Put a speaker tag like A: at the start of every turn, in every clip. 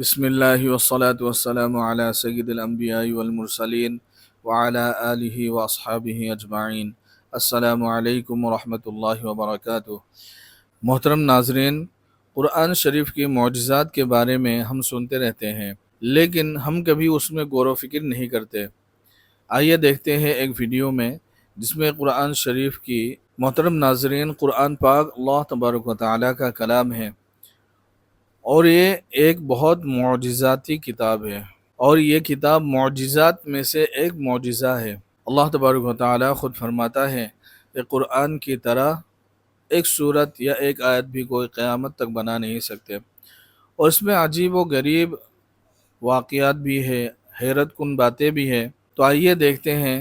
A: बिस्मिल्लाहि वस्सलातु वस्सलामु अला सय्यिदिल अंबियाइ वल मुरसलीन व अला आलिहि व अस्हाबिहि अजमाइन। अस्सलामु अलैकुम व रहमतुल्लाहि व बरकातुहू। मोहतरम नाज़रीन, कुरान शरीफ के मौजज़ात के बारे में हम सुनते रहते हैं, लेकिन हम कभी उसमें गौर व फिक्र नहीं करते। आइए देखते हैं एक वीडियो में जिसमें कुरान शरीफ की मोहतरम नाज़रीन, कुरान पाक अल्लाह तबारक व तआला का कलाम है और ये एक बहुत मौजिज़ाती किताब है और ये किताब मौजिज़ात में से एक मौजिज़ा है। अल्लाह तबारक व तआला ख़ुद फरमाता है कि कुरान की तरह एक सूरत या एक आयत भी कोई क़यामत तक बना नहीं सकते, और इसमें अजीब व गरीब वाक़यात भी है, हैरत कुन बातें भी है। तो आइए देखते हैं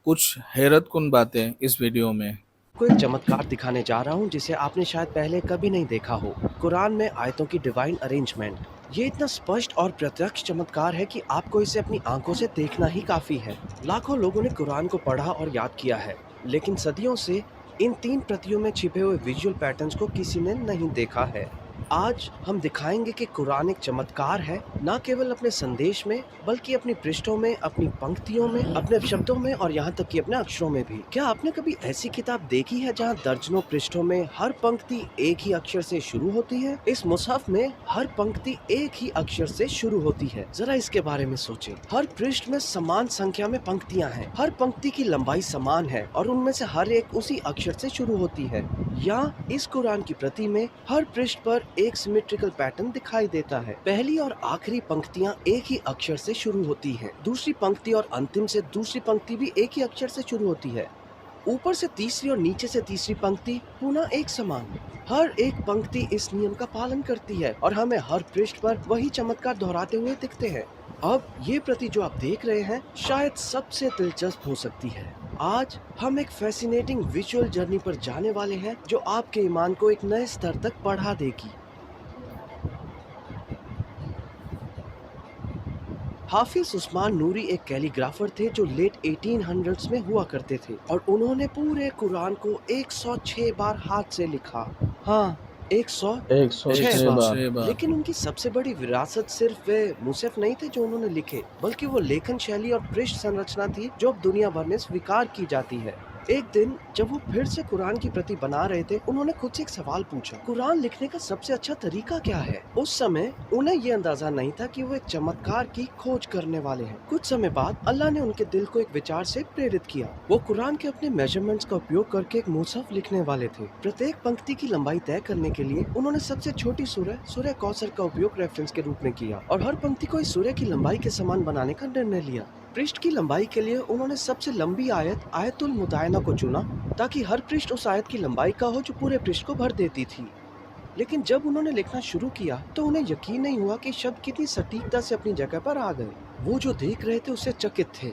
A: कुछ हैरत कुन बातें इस वीडियो में।
B: को एक चमत्कार दिखाने जा रहा हूँ जिसे आपने शायद पहले कभी नहीं देखा हो। कुरान में आयतों की डिवाइन अरेंजमेंट, ये इतना स्पष्ट और प्रत्यक्ष चमत्कार है कि आपको इसे अपनी आंखों से देखना ही काफी है। लाखों लोगों ने कुरान को पढ़ा और याद किया है, लेकिन सदियों से इन 3 प्रतियों में छिपे हुए विजुअल पैटर्न्स को किसी ने नहीं देखा है। आज हम दिखाएंगे कि कुरान एक चमत्कार है, न केवल अपने संदेश में बल्कि अपनी पृष्ठों में, अपनी पंक्तियों में, अपने शब्दों में और यहाँ तक कि अपने अक्षरों में भी। क्या आपने कभी ऐसी किताब देखी है जहाँ दर्जनों पृष्ठों में हर पंक्ति एक ही अक्षर से शुरू होती है? इस मुसहफ में हर पंक्ति एक ही अक्षर से शुरू होती है। जरा इसके बारे में सोचें। हर पृष्ठ में समान संख्या में पंक्तियाँ हैं, हर पंक्ति की लंबाई समान है और उनमें से हर एक उसी अक्षर से शुरू होती है। यहाँ इस कुरान की प्रति में हर पृष्ठ पर एक सिमेट्रिकल पैटर्न दिखाई देता है। पहली और आखिरी पंक्तियाँ एक ही अक्षर से शुरू होती हैं। दूसरी पंक्ति और अंतिम से दूसरी पंक्ति भी एक ही अक्षर से शुरू होती है। ऊपर से तीसरी और नीचे से तीसरी पंक्ति पुनः एक समान। हर एक पंक्ति इस नियम का पालन करती है और हमें हर पृष्ठ पर वही चमत्कार दोहराते हुए दिखते हैं। अब ये प्रति जो आप देख रहे हैं शायद सबसे दिलचस्प हो सकती है। आज हम एक फैसिनेटिंग विजुअल जर्नी पर जाने वाले हैं जो आपके ईमान को एक नए स्तर तक बढ़ा देगी। हाफिज उस्मान नूरी एक कैलीग्राफर थे जो लेट 1800s में हुआ करते थे और उन्होंने पूरे कुरान को 106 बार हाथ से लिखा। हाँ, 106 बार। लेकिन उनकी सबसे बड़ी विरासत सिर्फ वे मुसहफ नहीं थे जो उन्होंने लिखे, बल्कि वो लेखन शैली और पृष्ठ संरचना थी जो अब दुनिया भर में स्वीकार की जाती है। एक दिन जब वो फिर से कुरान की प्रति बना रहे थे, उन्होंने खुद से एक सवाल पूछा, कुरान लिखने का सबसे अच्छा तरीका क्या है? उस समय उन्हें ये अंदाजा नहीं था कि वो एक चमत्कार की खोज करने वाले हैं। कुछ समय बाद अल्लाह ने उनके दिल को एक विचार से प्रेरित किया। वो कुरान के अपने मेजरमेंट्स का उपयोग करके एक मुसहफ लिखने वाले थे। प्रत्येक पंक्ति की लंबाई तय करने के लिए उन्होंने सबसे छोटी सूरह कौसर का उपयोग रेफरेंस के रूप में किया और हर पंक्ति को इस सूरह की लंबाई के समान बनाने का निर्णय लिया। पृष्ठ की लंबाई के लिए उन्होंने सबसे लंबी आयतुल मुदायना को चुना ताकि हर पृष्ठ उस आयत की लंबाई का हो जो पूरे पृष्ठ को भर देती थी। लेकिन जब उन्होंने लिखना शुरू किया तो उन्हें यकीन नहीं हुआ कि शब्द कितनी सटीकता से अपनी जगह पर आ गए। वो जो देख रहे थे उससे चकित थे।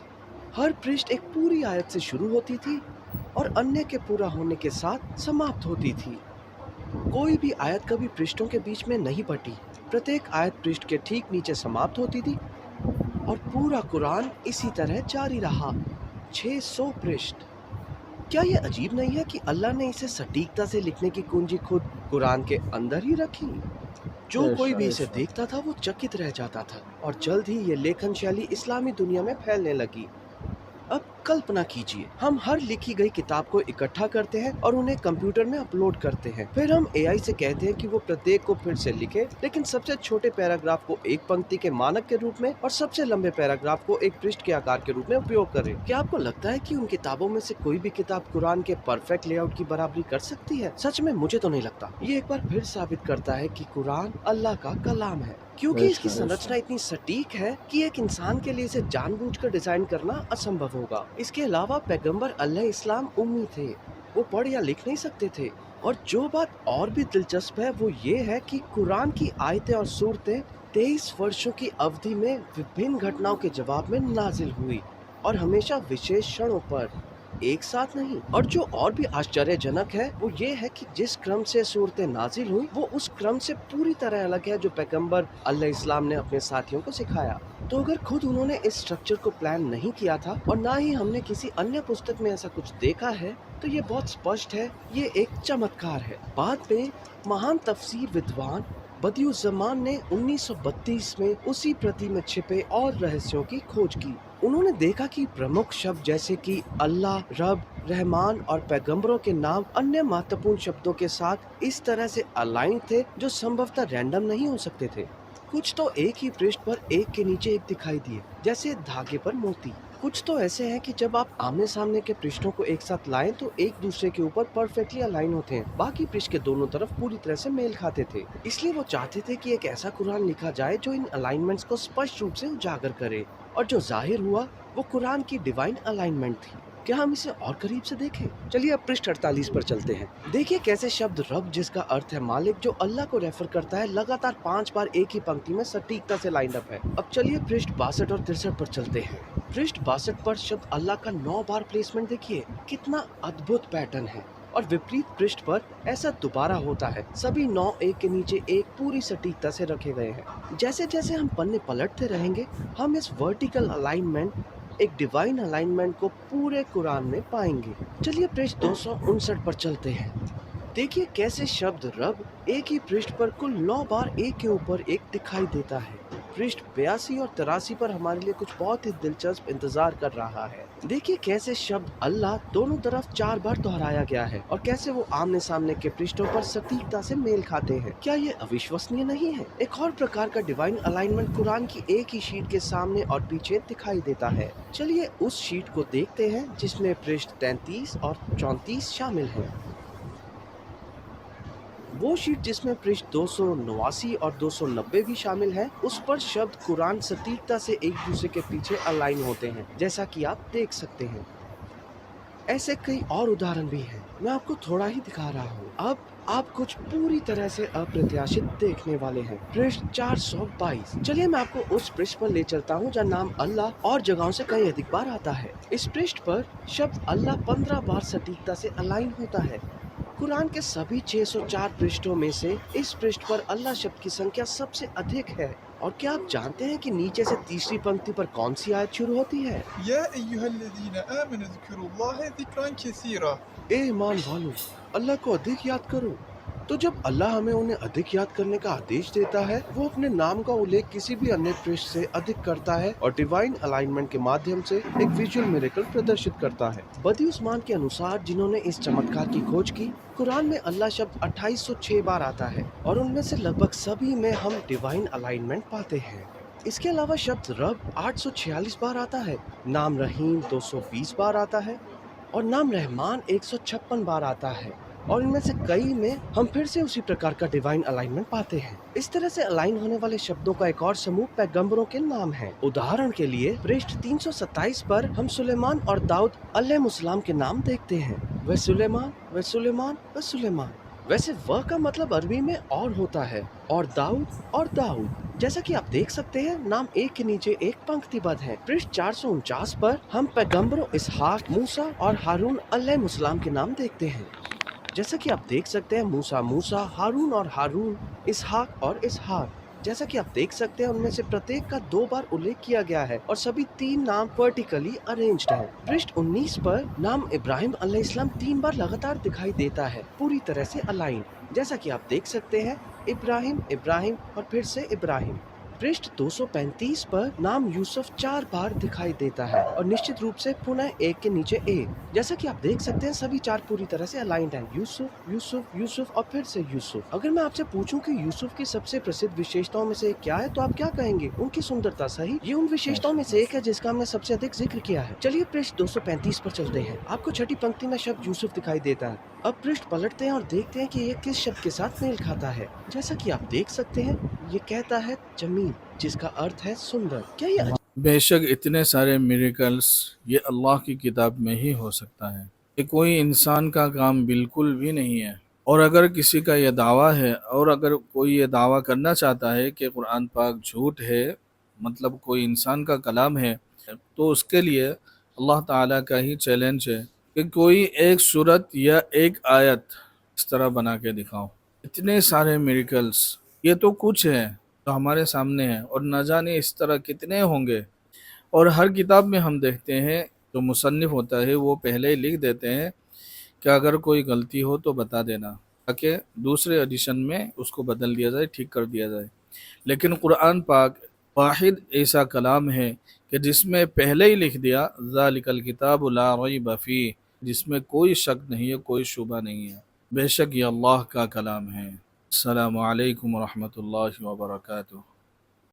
B: हर पृष्ठ एक पूरी आयत से शुरू होती थी और अन्य के पूरा होने के साथ समाप्त होती थी। कोई भी आयत कभी पृष्ठों के बीच में नहीं बटी। प्रत्येक आयत पृष्ठ के ठीक नीचे समाप्त होती थी और पूरा कुरान इसी तरह जारी रहा। 600 पृष्ठ। क्या ये अजीब नहीं है कि अल्लाह ने इसे सटीकता से लिखने की कुंजी खुद कुरान के अंदर ही रखी? जो कोई भी इसे देखता था वो चकित रह जाता था और जल्द ही ये लेखन शैली इस्लामी दुनिया में फैलने लगी। अब कल्पना कीजिए, हम हर लिखी गई किताब को इकट्ठा करते हैं और उन्हें कंप्यूटर में अपलोड करते हैं। फिर हम एआई से कहते हैं कि वो प्रत्येक को फिर से लिखे, लेकिन सबसे छोटे पैराग्राफ को एक पंक्ति के मानक के रूप में और सबसे लंबे पैराग्राफ को एक पृष्ठ के आकार के रूप में उपयोग करें। क्या आपको लगता है कि उन किताबों में से कोई भी किताब कुरान के परफेक्ट लेआउट की बराबरी कर सकती है? सच में मुझे तो नहीं लगता। ये एक बार फिर साबित करता है कि कुरान अल्लाह का कलाम है, क्योंकि इसकी संरचना इतनी सटीक है कि एक इंसान के लिए इसे जानबूझकर डिजाइन करना असंभव होगा। इसके अलावा पैगंबर अलैहिस्सलाम उम्मी थे, वो पढ़ या लिख नहीं सकते थे। और जो बात और भी दिलचस्प है वो ये है कि कुरान की आयतें और सूरतें 23 वर्षों की अवधि में विभिन्न घटनाओं के जवाब में नाजिल हुई और हमेशा विशेष क्षणों पर, एक साथ नहीं। और जो और भी आश्चर्यजनक है वो ये है कि जिस क्रम से सूरतें नाजिल हुई वो उस क्रम से पूरी तरह अलग है जो पैगंबर अलैहिस्सलाम ने अपने साथियों को सिखाया। तो अगर खुद उन्होंने इस स्ट्रक्चर को प्लान नहीं किया था और ना ही हमने किसी अन्य पुस्तक में ऐसा कुछ देखा है, तो ये बहुत स्पष्ट है, ये एक चमत्कार है। बाद में महान तफसीर विद्वान बदियुज़्ज़मान ने 1932 में उसी प्रति में छिपे और रहस्यों की खोज की। उन्होंने देखा कि प्रमुख शब्द जैसे कि अल्लाह, रब, रहमान और पैगंबरों के नाम अन्य महत्वपूर्ण शब्दों के साथ इस तरह से अलाइन थे जो संभवतः रैंडम नहीं हो सकते थे। कुछ तो एक ही पृष्ठ पर एक के नीचे एक दिखाई दिए, जैसे धागे पर मोती। कुछ तो ऐसे हैं कि जब आप आमने सामने के पृष्ठों को एक साथ लाएं तो एक दूसरे के ऊपर परफेक्टली अलाइन होते हैं। बाकी पृष्ठ के दोनों तरफ पूरी तरह से मेल खाते थे। इसलिए वो चाहते थे कि एक ऐसा कुरान लिखा जाए जो इन अलाइनमेंट्स को स्पष्ट रूप से उजागर करे, और जो जाहिर हुआ वो कुरान की डिवाइन अलाइनमेंट थी। क्या हम इसे और करीब से देखें? चलिए अब पृष्ठ 48 पर चलते हैं। देखिए कैसे शब्द रब, जिसका अर्थ है मालिक, जो अल्लाह को रेफर करता है, लगातार 5 बार एक ही पंक्ति में सटीकता से लाइन अप है। अब चलिए पृष्ठ 62 और 63 पर चलते हैं। पृष्ठ 62 पर शब्द अल्लाह का 9 बार प्लेसमेंट देखिए, कितना अद्भुत पैटर्न है। और विपरीत पृष्ठ पर ऐसा दोबारा होता है, सभी 9 एक के नीचे एक पूरी सटीकता से रखे गए हैं। जैसे जैसे हम पन्ने पलटते रहेंगे, हम इस वर्टिकल अलाइनमेंट, एक डिवाइन अलाइनमेंट को पूरे कुरान में पाएंगे। चलिए पृष्ठ 259 पर चलते हैं। देखिए कैसे शब्द रब एक ही पृष्ठ पर कुल 9 बार एक के ऊपर एक दिखाई देता है। पृष्ठ 82 और 83 पर हमारे लिए कुछ बहुत ही दिलचस्प इंतजार कर रहा है। देखिए कैसे शब्द अल्लाह दोनों तरफ 4 बार दोहराया गया है और कैसे वो आमने सामने के पृष्ठों पर सटीकता से मेल खाते हैं। क्या ये अविश्वसनीय नहीं है? एक और प्रकार का डिवाइन अलाइनमेंट कुरान की एक ही शीट के सामने और पीछे दिखाई देता है। चलिए उस शीट को देखते हैं जिसमें पृष्ठ 33 और 34 शामिल है। वो शीट जिसमें पृष्ठ 289 और 290 भी शामिल है, उस पर शब्द कुरान सटीकता से एक दूसरे के पीछे अलाइन होते हैं, जैसा कि आप देख सकते हैं। ऐसे कई और उदाहरण भी हैं, मैं आपको थोड़ा ही दिखा रहा हूँ। अब आप कुछ पूरी तरह से अप्रत्याशित देखने वाले हैं। पृष्ठ 422। चलिए मैं आपको उस पृष्ठ पर ले चलता हूँ जहाँ नाम अल्लाह और जगहों से कई अधिक बार आता है। इस पृष्ठ पर शब्द अल्लाह 15 बार सटीकता से अलाइन होता है। कुरान के सभी 604 पृष्ठों में से इस पृष्ठ पर अल्लाह शब्द की संख्या सबसे अधिक है। और क्या आप जानते हैं कि नीचे से तीसरी पंक्ति पर कौन सी आयत शुरू होती है?
C: या अय्युहल्लज़ीना आमनु ज़कुरुल्लाह ज़िक्रन कसीरा।
B: ए ईमान वालों, अल्लाह को अधिक याद करो। तो जब अल्लाह हमें उन्हें अधिक याद करने का आदेश देता है, वो अपने नाम का उल्लेख किसी भी अन्य पृष्ठ से अधिक करता है और डिवाइन अलाइनमेंट के माध्यम से एक विजुअल मिरेकल प्रदर्शित करता है। बदियुस्मान के अनुसार, जिन्होंने इस चमत्कार की खोज की, कुरान में अल्लाह शब्द 2806 बार आता है और उनमें से लगभग सभी में हम डिवाइन अलाइनमेंट पाते हैं। इसके अलावा शब्द रब 846 बार आता है, नाम रहीम 220 बार आता है और नाम रहमान 156 बार आता है, और इनमें से कई में हम फिर से उसी प्रकार का डिवाइन अलाइनमेंट पाते हैं। इस तरह से अलाइन होने वाले शब्दों का एक और समूह पैगंबरों के नाम है। उदाहरण के लिए पृष्ठ 327 पर हम सुलेमान और दाऊद अलैहिस्सलाम के नाम देखते हैं। वह सुलेमान, वह सुलेमान, वह सुलेमान। वैसे वह का मतलब अरबी में और होता है, और दाऊद और दाऊद। जैसा कि आप देख सकते हैं, नाम एक के नीचे एक पंक्तिबद्ध है। पृष्ठ 449 पर हम पैगंबरों इसहाक, मूसा और हारून अलैहिस्सलाम के नाम देखते हैं। जैसा कि आप देख सकते हैं, मूसा मूसा, हारून और हारून, इसहाक और इसहाक। जैसा कि आप देख सकते हैं, उनमें से प्रत्येक का 2 बार उल्लेख किया गया है और सभी 3 नाम वर्टिकली अरेंज्ड हैं। पृष्ठ 19 पर नाम इब्राहिम अलैहिस्सलाम 3 बार लगातार दिखाई देता है, पूरी तरह से अलाइन। जैसा कि आप देख सकते हैं, इब्राहिम, इब्राहिम और फिर से इब्राहिम। पृष्ठ 235 पर नाम यूसुफ 4 बार दिखाई देता है और निश्चित रूप से पुनः एक के नीचे एक। जैसा कि आप देख सकते हैं, सभी 4 पूरी तरह से अलाइंड हैं। यूसुफ, यूसुफ, यूसुफ और फिर से यूसुफ। अगर मैं आपसे पूछूं कि यूसुफ की सबसे प्रसिद्ध विशेषताओं में से एक क्या है, तो आप क्या कहेंगे? उनकी सुंदरता। सही, ये उन विशेषताओं में से एक है जिसका हमने सबसे अधिक जिक्र किया है। चलिए पृष्ठ 235 पर चलते हैं। आपको छठी पंक्ति में शब्द यूसुफ दिखाई देता है। अब पृष्ठ पलटते हैं और देखते हैं कि ये किस शब्द के साथ मेल खाता है। जैसा कि आप देख सकते हैं, ये कहता है जमील, जिसका अर्थ है सुंदर। क्या ये
A: बेशक इतने सारे मिरेकल्स ये अल्लाह की किताब में ही हो सकता है, ये कोई इंसान का काम बिल्कुल भी नहीं है। और अगर किसी का ये दावा है, और अगर कोई ये दावा करना चाहता है कि कुरान पाक झूठ है, मतलब कोई इंसान का कलाम है, तो उसके लिए अल्लाह ताला का ही चैलेंज है कि कोई एक सूरत या एक आयत इस तरह बना के दिखाओ। इतने सारे मिरेकल्स, ये तो कुछ है जो हमारे सामने है, और न जाने इस तरह कितने होंगे। और हर किताब में हम देखते हैं, जो मुसन्निफ होता है वो पहले ही लिख देते हैं कि अगर कोई गलती हो तो बता देना। ताकि दूसरे एडिशन में उसको बदल दिया जाए, ठीक कर दिया जाए। लेकिन कुरान पाक वाहिद ऐसा कलाम है कि जिसमें पहले ही लिख दिया ज़ालिकल किताबु ला रैब फीह, जिसमें कोई शक नहीं है, कोई शुबा नहीं है, बेशक ये अल्लाह का कलाम है। अस्सलामु अलैकुम व रहमतुल्लाहि व बरकातुहू।